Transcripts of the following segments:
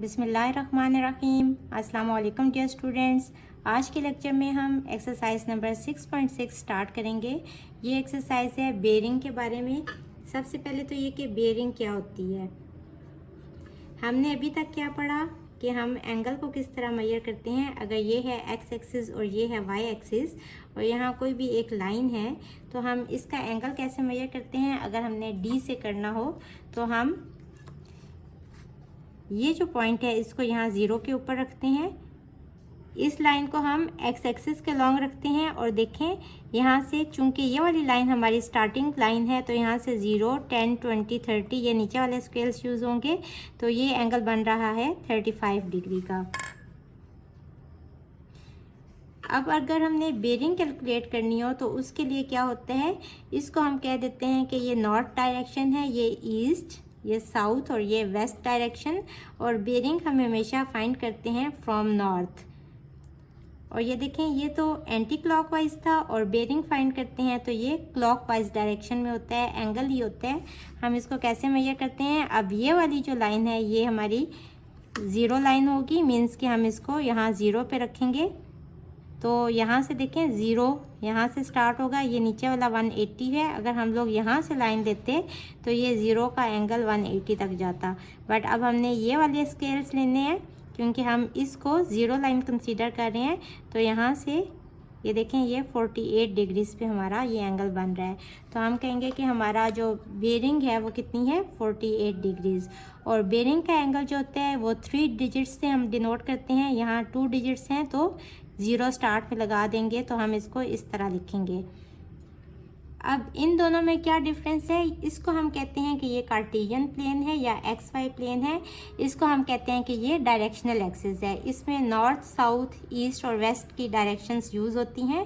बिस्मिल्लाहिर्रहमानिर्रहीम। अस्सलाम वालेकुम डियर स्टूडेंट्स। आज के लेक्चर में हम एक्सरसाइज नंबर 6.6 स्टार्ट करेंगे। ये एक्सरसाइज है बेयरिंग के बारे में। सबसे पहले तो ये कि बेयरिंग क्या होती है। हमने अभी तक क्या पढ़ा कि हम एंगल को किस तरह मेजर करते हैं। अगर ये है एक्स एक्सिस और ये है वाई एक्सिस और यहाँ कोई भी एक लाइन है तो हम इसका एंगल कैसे मेजर करते हैं। अगर हमने डी से करना हो तो हम ये जो पॉइंट है इसको यहाँ ज़ीरो के ऊपर रखते हैं। इस लाइन को हम एक्स एक्सिस के लॉन्ग रखते हैं और देखें यहाँ से, चूंकि ये वाली लाइन हमारी स्टार्टिंग लाइन है तो यहाँ से 0, 10, 20, 30 ये नीचे वाले स्केल्स यूज़ होंगे। तो ये एंगल बन रहा है 35 डिग्री का। अब अगर हमने बेयरिंग कैलकुलेट करनी हो तो उसके लिए क्या होता है, इसको हम कह देते हैं कि ये नॉर्थ डायरेक्शन है, ये ईस्ट, ये साउथ और ये वेस्ट डायरेक्शन। और बेयरिंग हम हमेशा फाइंड करते हैं फ्रॉम नॉर्थ। और ये देखें ये तो एंटी क्लॉकवाइज था और बेयरिंग फाइंड करते हैं तो ये क्लॉकवाइज डायरेक्शन में होता है, एंगल ही होता है। हम इसको कैसे मेजर करते हैं। अब ये वाली जो लाइन है ये हमारी ज़ीरो लाइन होगी, मीन्स कि हम इसको यहाँ ज़ीरो पे रखेंगे। तो यहाँ से देखें ज़ीरो यहाँ से स्टार्ट होगा, ये नीचे वाला 180 है। अगर हम लोग यहाँ से लाइन देते तो ये ज़ीरो का एंगल 180 तक जाता। बट अब हमने ये वाले स्केल्स लेने हैं क्योंकि हम इसको ज़ीरो लाइन कंसीडर कर रहे हैं। तो यहाँ से ये देखें ये 48 डिग्रीज पे हमारा ये एंगल बन रहा है। तो हम कहेंगे कि हमारा जो बेयरिंग है वो कितनी है, 48 डिग्रीज। और बेयरिंग का एंगल जो होता है वो 3 डिजिट्स से हम डिनोट करते हैं। यहाँ 2 डिजिट्स हैं तो 0 स्टार्ट में लगा देंगे तो हम इसको इस तरह लिखेंगे। अब इन दोनों में क्या डिफरेंस है, इसको हम कहते हैं कि ये कार्टेशियन प्लेन है या एक्स वाई प्लेन है। इसको हम कहते हैं कि ये डायरेक्शनल एक्सिस है। इसमें नॉर्थ, साउथ, ईस्ट और वेस्ट की डायरेक्शंस यूज़ होती हैं।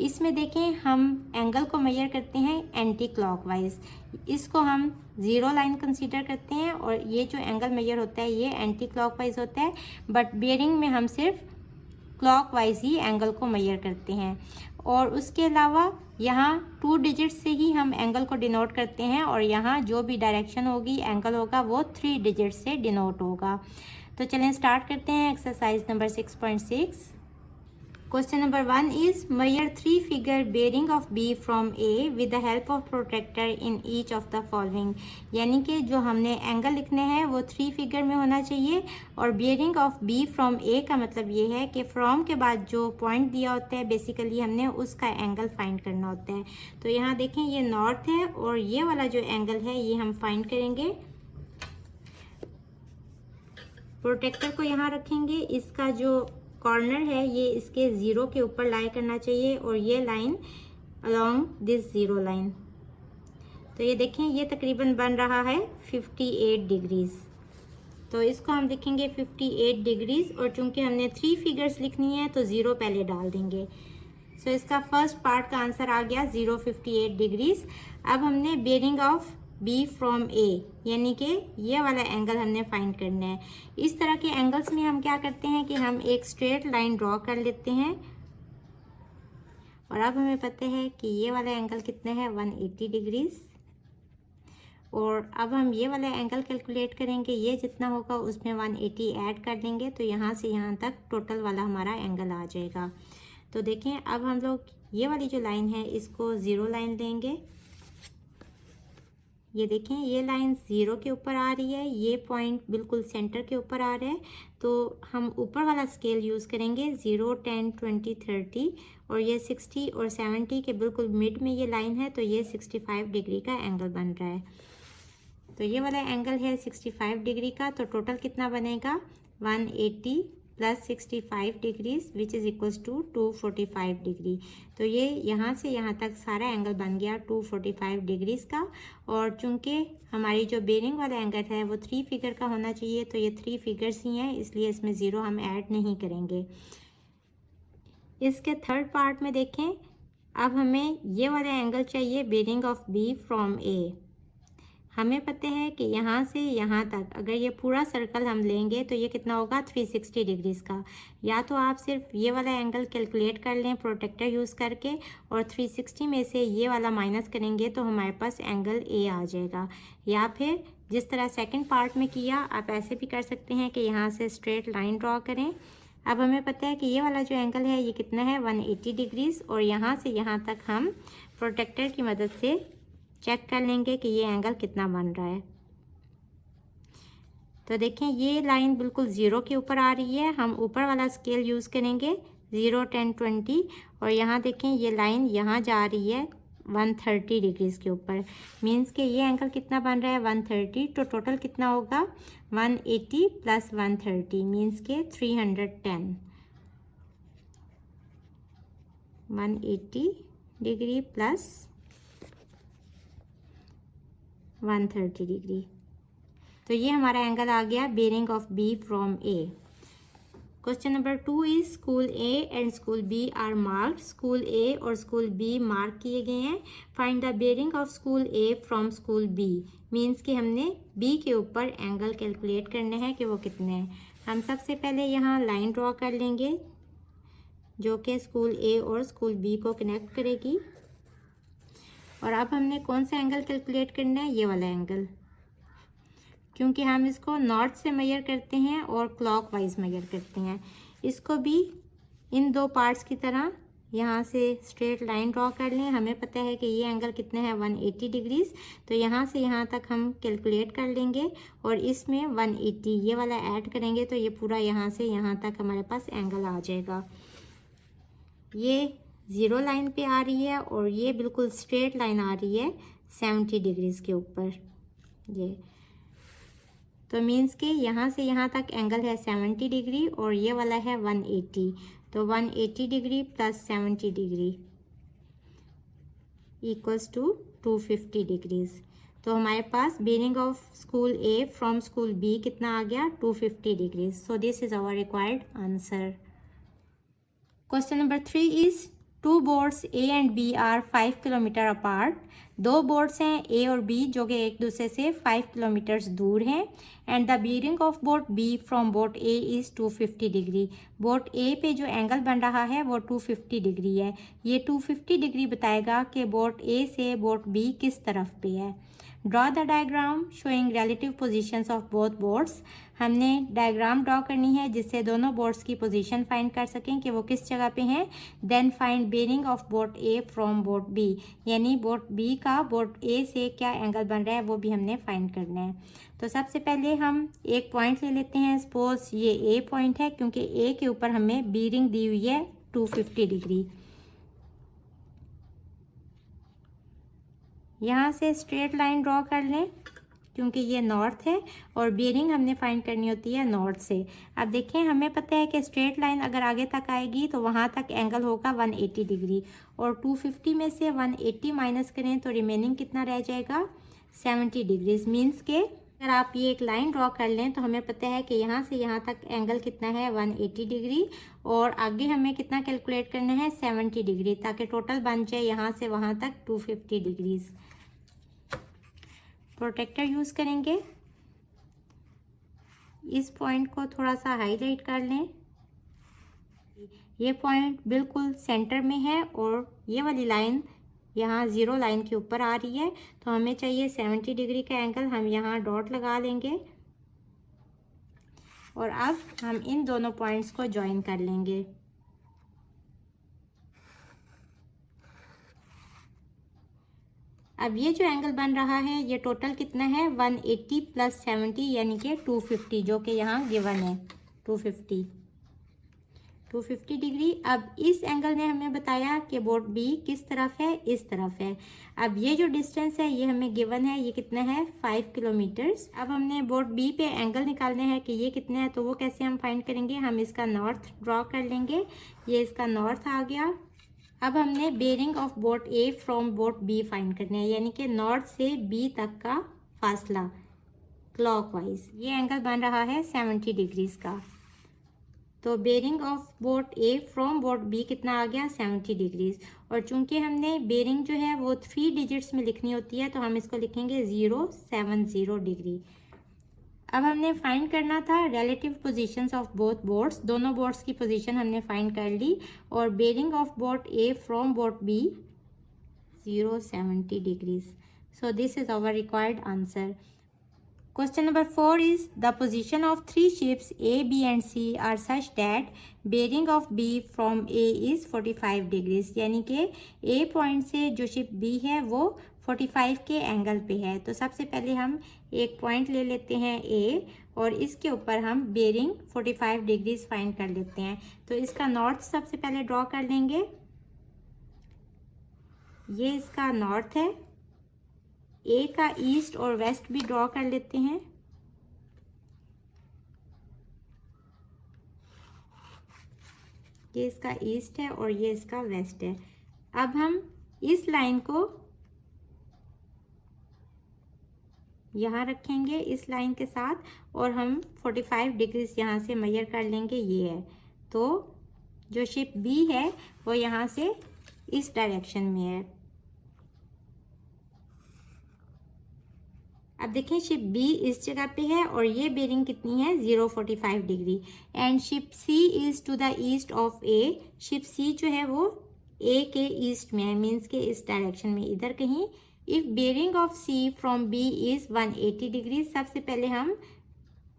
इसमें देखें हम एंगल को मेजर करते हैं एंटी क्लॉकवाइज। इसको हम ज़ीरो लाइन कंसीडर करते हैं और ये जो एंगल मेजर होता है ये एंटी क्लॉकवाइज होता है। बट बेयरिंग में हम सिर्फ क्लॉकवाइज ही एंगल को मेजर करते हैं। और उसके अलावा यहाँ 2 डिजिट से ही हम एंगल को डिनोट करते हैं और यहाँ जो भी डायरेक्शन होगी एंगल होगा वो 3 डिजिट से डिनोट होगा। तो चलें स्टार्ट करते हैं exercise number 6.6। Question number 1 is measure 3 figure bearing of B from A with the help of protractor in each of the following. यानी कि जो हमने एंगल लिखने हैं वो 3 फिगर में होना चाहिए। और बेयरिंग ऑफ बी फ्रॉम ए का मतलब ये है कि फ्रॉम के बाद जो पॉइंट दिया होता है बेसिकली हमने उसका एंगल फाइंड करना होता है। तो यहाँ देखें ये नॉर्थ है और ये वाला जो एंगल है ये हम फाइंड करेंगे। प्रोटेक्टर को यहाँ रखेंगे, इसका जो कॉर्नर है ये इसके ज़ीरो के ऊपर लाई करना चाहिए और ये line along this zero line. तो ये देखें ये तकरीबन बन रहा है 58 डिग्रीज। तो इसको हम देखेंगे 58 डिग्रीज और चूंकि हमने 3 फिगर्स लिखनी है तो ज़ीरो पहले डाल देंगे। सो इसका फर्स्ट पार्ट का आंसर आ गया 58 डिग्रीज। अब हमने बेयरिंग ऑफ बी फ्रॉम ए यानी कि ये वाला एंगल हमने फाइंड करना है। इस तरह के एंगल्स में हम क्या करते हैं कि हम एक स्ट्रेट लाइन ड्रॉ कर लेते हैं। और अब हमें पता है कि ये वाला एंगल कितना है, 180 डिग्रीज। और अब हम ये वाला एंगल कैलकुलेट करेंगे, ये जितना होगा उसमें 180 ऐड कर देंगे तो यहाँ से यहाँ तक टोटल वाला हमारा एंगल आ जाएगा। तो देखें अब हम लोग ये वाली जो लाइन है इसको ज़ीरो लाइन लेंगे। ये देखें ये लाइन ज़ीरो के ऊपर आ रही है, ये पॉइंट बिल्कुल सेंटर के ऊपर आ रहा है। तो हम ऊपर वाला स्केल यूज़ करेंगे 0, 10, 20, 30 और ये 60 और 70 के बिल्कुल मिड में ये लाइन है। तो ये 65 डिग्री का एंगल बन रहा है। तो ये वाला एंगल है 65 डिग्री का। तो टोटल कितना बनेगा, 180 plus 65 degrees which is equals to 245 degree. तो ये यहाँ से यहाँ तक सारा एंगल बन गया 245 डिग्रीज का। और चूंकि हमारी जो बेयरिंग वाला एंगल है वो 3 फिगर का होना चाहिए तो ये 3 फिगर्स ही हैं, इसलिए इसमें ज़ीरो हम ऐड नहीं करेंगे। इसके थर्ड पार्ट में देखें, अब हमें ये वाला एंगल चाहिए बेयरिंग ऑफ बी फ्रॉम ए। हमें पता है कि यहाँ से यहाँ तक अगर ये पूरा सर्कल हम लेंगे तो ये कितना होगा 360 डिग्रीज़ का। या तो आप सिर्फ ये वाला एंगल कैलकुलेट कर लें प्रोटेक्टर यूज़ करके, और 360 में से ये वाला माइनस करेंगे तो हमारे पास एंगल ए आ जाएगा। या फिर जिस तरह सेकंड पार्ट में किया आप ऐसे भी कर सकते हैं कि यहाँ से स्ट्रेट लाइन ड्रॉ करें। अब हमें पता है कि ये वाला जो एंगल है ये कितना है 180 डिग्रीज़, और यहाँ से यहाँ तक हम प्रोटेक्टर की मदद से चेक कर लेंगे कि ये एंगल कितना बन रहा है। तो देखें ये लाइन बिल्कुल ज़ीरो के ऊपर आ रही है, हम ऊपर वाला स्केल यूज़ करेंगे 0, 10, 20, और यहाँ देखें ये लाइन यहाँ जा रही है 130 डिग्रीज़ के ऊपर। मीन्स कि ये एंगल कितना बन रहा है 130, तो टोटल कितना होगा 180 प्लस 130 मीन्स के 310। 180 डिग्री प्लस 130 डिग्री, तो ये हमारा एंगल आ गया bearing of B from A. Question number 2 is school A and school B are marked. School A और स्कूल बी मार्क किए गए हैं। Find the bearing of school A from school B. Means कि हमने B के ऊपर angle calculate करने हैं कि वो कितने हैं। हम सबसे पहले यहाँ लाइन ड्रॉ कर लेंगे जो कि स्कूल ए और स्कूल बी को कनेक्ट करेगी। और अब हमने कौन सा एंगल कैलकुलेट करना है, ये वाला एंगल, क्योंकि हम इसको नॉर्थ से मेजर करते हैं और क्लॉकवाइज मेजर करते हैं। इसको भी इन दो पार्ट्स की तरह यहाँ से स्ट्रेट लाइन ड्रॉ कर लें। हमें पता है कि ये एंगल कितने हैं 180 डिग्रीज़, तो यहाँ से यहाँ तक हम कैलकुलेट कर लेंगे और इसमें 180 ये वाला ऐड करेंगे तो ये पूरा यहाँ से यहाँ तक हमारे पास एंगल आ जाएगा। ये ज़ीरो लाइन पे आ रही है और ये बिल्कुल स्ट्रेट लाइन आ रही है 70 डिग्रीज़ के ऊपर ये। तो मीन्स के यहाँ से यहाँ तक एंगल है 70 डिग्री और ये वाला है 180, तो 180 degree plus 70 degree equals to 250 degrees. तो हमारे पास bearing of school A from school B कितना आ गया 250 degrees. So this is our required answer. Question number 3 is two boards A and B are 5 kilometre apart. दो boards हैं A और B जो कि एक दूसरे से 5 किलोमीटर्स दूर हैं। And the bearing of board B from board A is 250 degree. Board A पे जो एंगल बन रहा है वो 250 डिग्री है। ये 250 डिग्री बताएगा कि बोर्ड ए से बोर्ड बी किस तरफ पे है। Draw the diagram showing relative positions of both boards. हमने डायग्राम ड्रॉ करनी है जिससे दोनों बोर्ड्स की पोजीशन फाइंड कर सकें कि वो किस जगह पे हैं। Then find bearing of board A from board B, यानी बोर्ड बी का बोर्ड ए से क्या एंगल बन रहा है वो भी हमने फाइंड करना है। तो सबसे पहले हम एक पॉइंट ले लेते हैं। सपोज ये ए पॉइंट है, क्योंकि ए के ऊपर हमें बेरिंग दी हुई है 250 डिग्री। यहाँ से स्ट्रेट लाइन ड्रॉ कर लें क्योंकि ये नॉर्थ है और बेरिंग हमने फाइंड करनी होती है नॉर्थ से। अब देखें हमें पता है कि स्ट्रेट लाइन अगर आगे तक आएगी तो वहाँ तक एंगल होगा 180 डिग्री, और 250 में से 180 माइनस करें तो रिमेनिंग कितना रह जाएगा 70 डिग्रीज। मीन्स के अगर आप ये एक लाइन ड्रॉ कर लें तो हमें पता है कि यहाँ से यहाँ तक एंगल कितना है 180 डिग्री, और आगे हमें कितना कैलकुलेट करना है 70 डिग्री, ताकि टोटल बन जाए यहाँ से वहाँ तक 250 डिग्रीज। प्रोटेक्टर यूज़ करेंगे। इस पॉइंट को थोड़ा सा हाईलाइट कर लें। ये पॉइंट बिल्कुल सेंटर में है और ये वाली लाइन यहाँ ज़ीरो लाइन के ऊपर आ रही है, तो हमें चाहिए 70 डिग्री का एंगल। हम यहाँ डॉट लगा लेंगे और अब हम इन दोनों पॉइंट्स को ज्वाइन कर लेंगे। अब ये जो एंगल बन रहा है ये टोटल कितना है 180 प्लस 70 यानी कि 250, जो कि यहाँ गिवन है 250 डिग्री। अब इस एंगल ने हमें बताया कि बोर्ड बी किस तरफ है, इस तरफ है। अब ये जो डिस्टेंस है ये हमें गिवन है, ये कितना है 5 किलोमीटर्स। अब हमने बोर्ड बी पे एंगल निकालने हैं कि ये कितने हैं, तो वो कैसे हम फाइंड करेंगे। हम इसका नॉर्थ ड्रॉ कर लेंगे। ये इसका नॉर्थ आ गया। अब हमने bearing of board A from board B find करना है, यानी कि नॉर्थ से बी तक का फासला क्लॉकवाइज। ये एंगल बन रहा है 70 डिग्रीज का। तो bearing of boat A from boat B कितना आ गया 70 डिग्रीज। और चूंकि हमने बेरिंग जो है वो 3 डिजिट्स में लिखनी होती है तो हम इसको लिखेंगे 070 डिग्री। अब हमने फाइंड करना था relative positions of both boats, दोनों बोट्स की पोजीशन हमने फाइंड कर ली। और bearing of boat A from boat B 070 degrees. So this is our required answer. Question number 4 is the position of three ships A, B and C are such that bearing of B from A is 45 degrees। यानी कि A point से जो ship B है वो 45 के angle पे है। तो सबसे पहले हम एक पॉइंट ले लेते हैं A और इसके ऊपर हम बेरिंग 45 डिग्रीज फाइंड कर लेते हैं। तो इसका नॉर्थ सबसे पहले ड्रॉ कर लेंगे। ये इसका नॉर्थ है। ए का ईस्ट और वेस्ट भी ड्रॉ कर लेते हैं। ये इसका ईस्ट है और ये इसका वेस्ट है। अब हम इस लाइन को यहाँ रखेंगे इस लाइन के साथ और हम 45 डिग्रीज यहाँ से मेजर कर लेंगे। ये है तो जो शिप बी है वो यहाँ से इस डायरेक्शन में है। अब देखें शिप बी इस जगह पे है और ये बेरिंग कितनी है 045 degree. And ship C is to the east of A. Ship C जो है वो ए के ईस्ट में है, मीन्स के इस डायरेक्शन में इधर कहीं। If bearing of C from B is 180 degree, सबसे पहले हम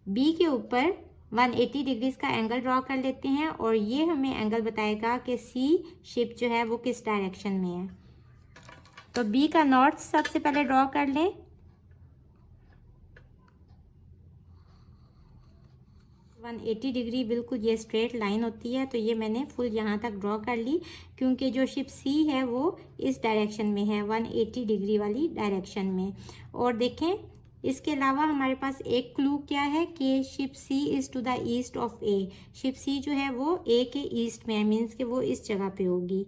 बी के ऊपर 180 डिग्रीज का एंगल ड्रॉ कर लेते हैं और ये हमें एंगल बताएगा कि सी शिप जो है वो किस डायरेक्शन में है। तो बी का नॉर्थ सबसे पहले ड्रॉ कर लें। 180 डिग्री बिल्कुल ये स्ट्रेट लाइन होती है, तो ये मैंने फुल यहाँ तक ड्रॉ कर ली क्योंकि जो शिप सी है वो इस डायरेक्शन में है, 180 डिग्री वाली डायरेक्शन में। और देखें इसके अलावा हमारे पास एक क्लू क्या है कि ship C is to the east of A. Ship C जो है वो ए के ईस्ट में है, मीन्स कि वो इस जगह पे होगी।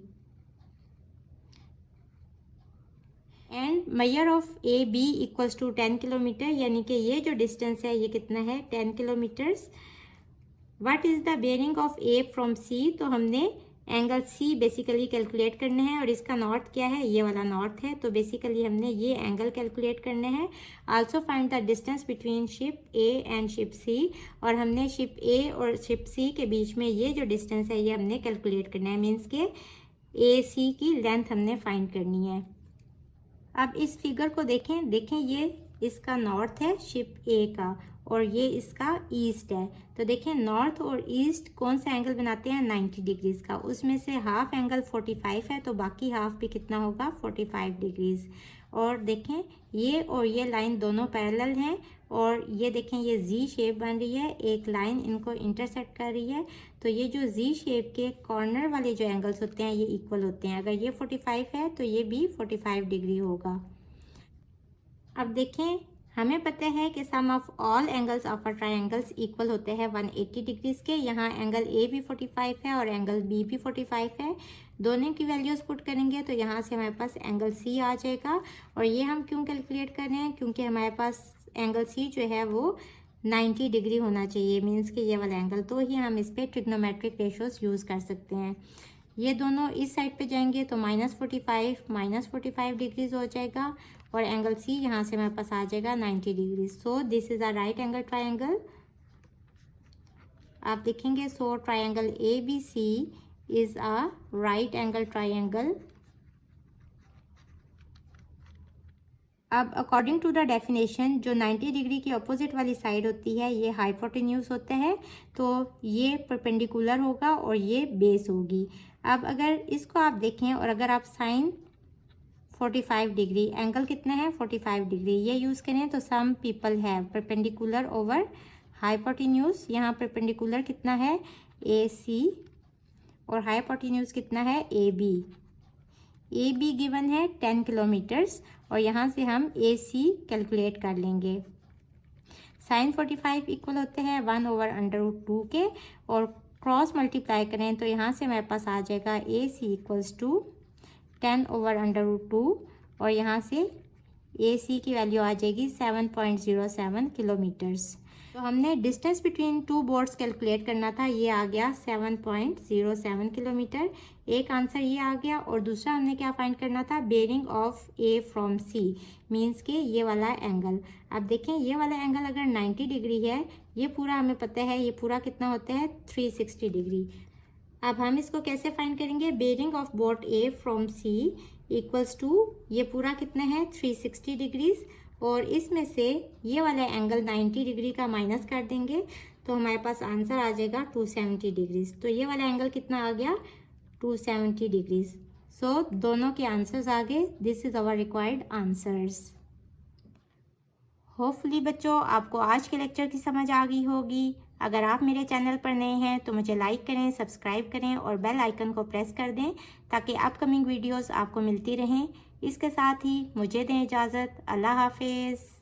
And measure of A B equals to 10 kilometre, यानी कि ये जो डिस्टेंस है ये कितना है 10 kilometres. What is the bearing of A from C, तो हमने एंगल सी बेसिकली कैलकुलेट करने हैं और इसका नॉर्थ क्या है, ये वाला नॉर्थ है, तो बेसिकली हमने ये एंगल कैलकुलेट करने हैं। Also find the distance between ship A and ship C, और हमने शिप ए और शिप सी के बीच में ये जो डिस्टेंस है ये हमने कैलकुलेट करना है, मीन्स के ए सी की लेंथ हमने फाइंड करनी है। अब इस फिगर को देखें ये इसका नॉर्थ है शिप ए का और ये इसका ईस्ट है। तो देखें नॉर्थ और ईस्ट कौन सा एंगल बनाते हैं 90 डिग्रीज का, उसमें से हाफ एंगल 45 है तो बाकी हाफ भी कितना होगा 45 डिग्रीज। और देखें ये और ये लाइन दोनों पैरेलल हैं और ये देखें ये जी शेप बन रही है, एक लाइन इनको इंटरसेक्ट कर रही है। तो ये जो जी शेप के कॉर्नर वाले जो एंगल्स होते हैं ये इक्वल होते हैं। अगर ये 45 है तो ये भी 45 डिग्री होगा। अब देखें हमें पता है कि sum of all angles of a triangles equal होते हैं 180 डिग्रीज के। यहाँ एंगल ए भी 45 है और एंगल बी भी 45 है। दोनों की वैल्यूज़ पुट करेंगे तो यहाँ से हमारे पास एंगल सी आ जाएगा। और ये हम क्यों कैलकुलेट कर रहे हैं, क्योंकि हमारे पास एंगल सी जो है वो 90 डिग्री होना चाहिए, मीन्स कि ये वाला एंगल, तो ही हम इस पर ट्रिग्नोमेट्रिक रेशोज यूज़ कर सकते हैं। ये दोनों इस साइड पे जाएंगे तो -45 डिग्रीज हो जाएगा और एंगल सी यहाँ से हमारे पास आ जाएगा 90 degree. So this is a right angle triangle. आप देखेंगे so triangle A B C is a right angle triangle. अब अकॉर्डिंग टू द डेफिनेशन जो 90 डिग्री की अपोजिट वाली साइड होती है ये हाइपोटेन्यूज होता है, तो ये परपेंडिकुलर होगा और ये बेस होगी। अब अगर इसको आप देखें और अगर आप साइन 45 डिग्री, एंगल कितना है 45 डिग्री, ये यूज़ करें तो some people have perpendicular over hypotenuse. यहाँ परपेंडिकुलर कितना है ए सी और हाइपोटेन्यूज कितना है A B. A B given है 10 किलोमीटर्स और यहाँ से हम ए सी कैलकुलेट कर लेंगे। साइन 45 इक्वल होते हैं 1/√2 के और क्रॉस मल्टीप्लाई करें तो यहाँ से हमारे पास आ जाएगा ए सी इक्वल्स टू 10/√2 और यहाँ से ए सी की वैल्यू आ जाएगी 7.07 किलोमीटर्स। तो हमने distance between two boards calculate करना था, ये आ गया 7.07 किलोमीटर, एक आंसर ये आ गया। और दूसरा हमने क्या फाइंड करना था, bearing of A from C, means के ये वाला एंगल। अब देखें ये वाला एंगल अगर 90 डिग्री है, ये पूरा हमें पता है ये पूरा कितना होता है 360 डिग्री। अब हम इसको कैसे फाइंड करेंगे, bearing of boat A from C equals to ये पूरा कितना है 360 डिग्रीज, और इसमें से ये वाला एंगल 90 डिग्री का माइनस कर देंगे तो हमारे पास आंसर आ जाएगा 270 डिग्रीज। तो ये वाला एंगल कितना आ गया 270 डिग्रीज। सो दोनों के आंसर्स आ गए। This is our required answers. Hopefully बच्चों आपको आज के लेक्चर की समझ आ गई होगी। अगर आप मेरे चैनल पर नए हैं तो मुझे लाइक करें, सब्सक्राइब करें और बेल आइकन को प्रेस कर दें ताकि अपकमिंग वीडियोस आपको मिलती रहें। इसके साथ ही मुझे दें इजाज़त। अल्लाह हाफिज़।